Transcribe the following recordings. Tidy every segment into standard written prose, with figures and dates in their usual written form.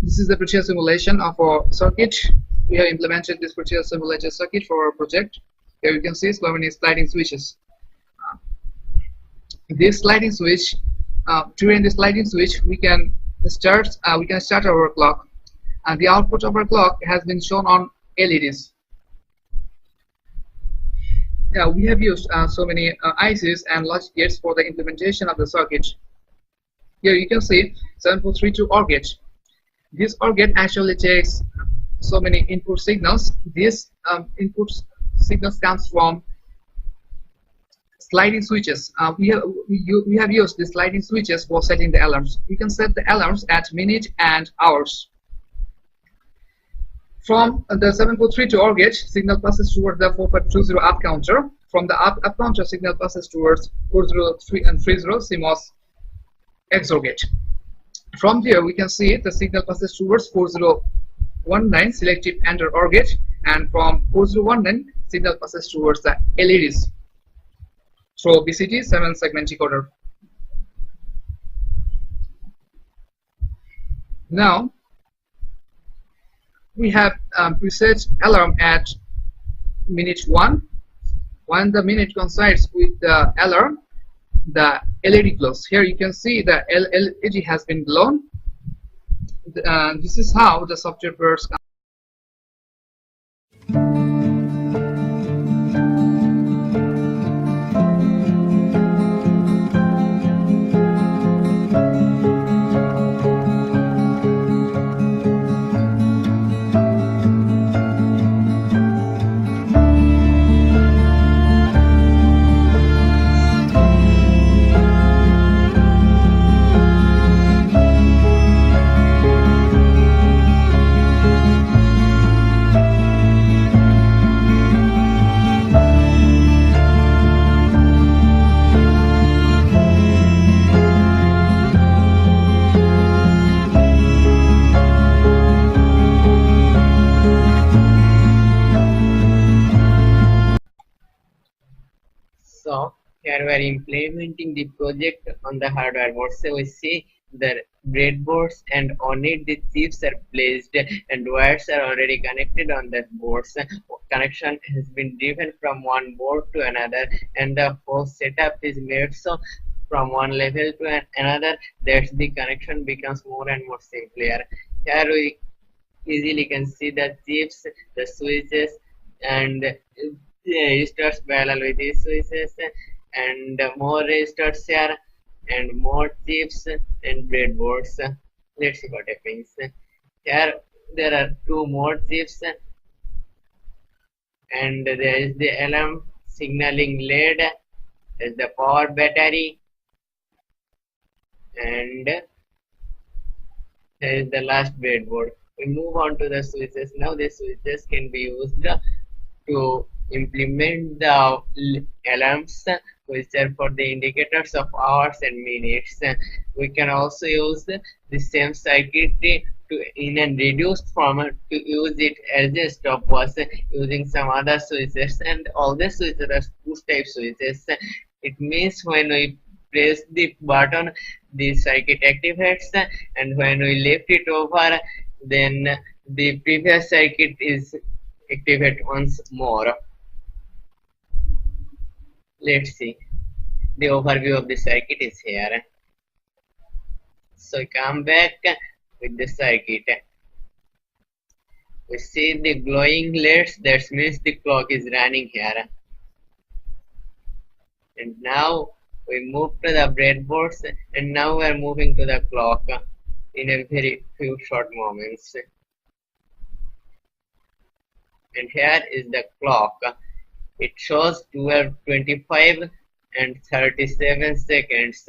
This is the Protea simulation of our circuit. We have implemented this Protea simulator circuit for our project. Here you can see so many sliding switches. This sliding switch, during the sliding switch, we can start our clock, and the output of our clock has been shown on LEDs. We have used so many ICs and logic gates for the implementation of the circuit. Here you can see 7432 OR gate. This OR gate actually takes so many input signals. These input signals comes from sliding switches. We have used the sliding switches for setting the alarms. You can set the alarms at minute and hours. From the 7432 OR gate, signal passes towards the 4520 up counter. From the up counter, signal passes towards 403 and 30 CMOS XOR gate. From there, we can see the signal passes towards 4019 selective AND OR gate, and from 4019, signal passes towards the LEDs through BCD 7-segment decoder. Now, we have preset alarm at minute 1. When the minute coincides with the alarm, the LED glows. Here you can see the LED has been blown. This is how the software works. So here we are implementing the project on the hardware board. So we see the breadboards, and on it the chips are placed and wires are already connected on that boards. Connection has been driven from one board to another, and the whole setup is made so from one level to another that the connection becomes more and more simpler. Here we easily can see the chips, the switches, and registers parallel with these switches, and more registers here, and more chips and breadboards. Let's see what happens. Here there are two more chips, and there is the alarm signaling LED, there is the power battery, and there is the last breadboard. We move on to the switches. Now the switches can be used to implement the alarms, which are for the indicators of hours and minutes. We can also use the same circuitry in a reduced format to use it as a stopwatch using some other switches, and all the switches are push type switches. It means when we press the button, the circuit activates, and when we lift it over, then the previous circuit is activated once more. Let's see. The overview of the circuit is here. So come back with the circuit. We see the glowing LEDs, that means the clock is running here. And now we move to the breadboards, and now we are moving to the clock in a very few short moments. And here is the clock. It shows 12:25 and 37 seconds.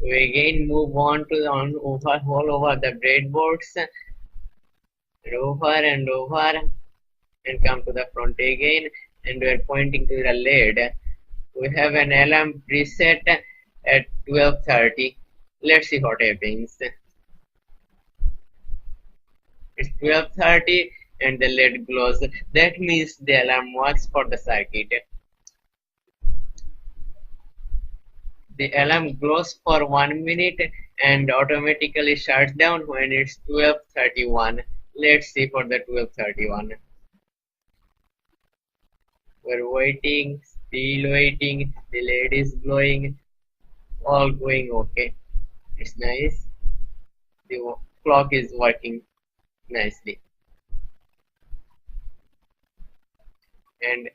We again move on to the all over the breadboards, and over, and come to the front again, and we are pointing to the LED. We have an alarm preset at 12:30. Let's see what happens. It's 12:30 and the LED glows. That means the alarm works for the circuit. The alarm glows for 1 minute and automatically shuts down when it's 12:31. Let's see for the 12:31. We're waiting, still waiting, the LED is glowing, all going okay. It's nice. The clock is working nicely. And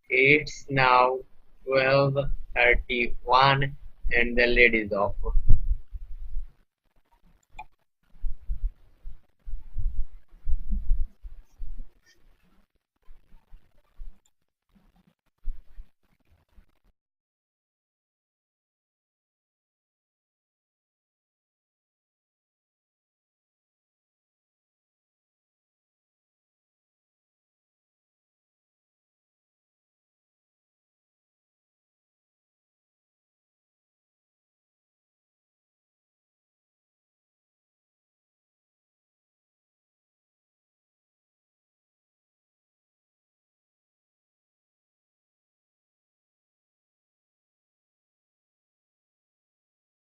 it's now 12:31 and the LED is off.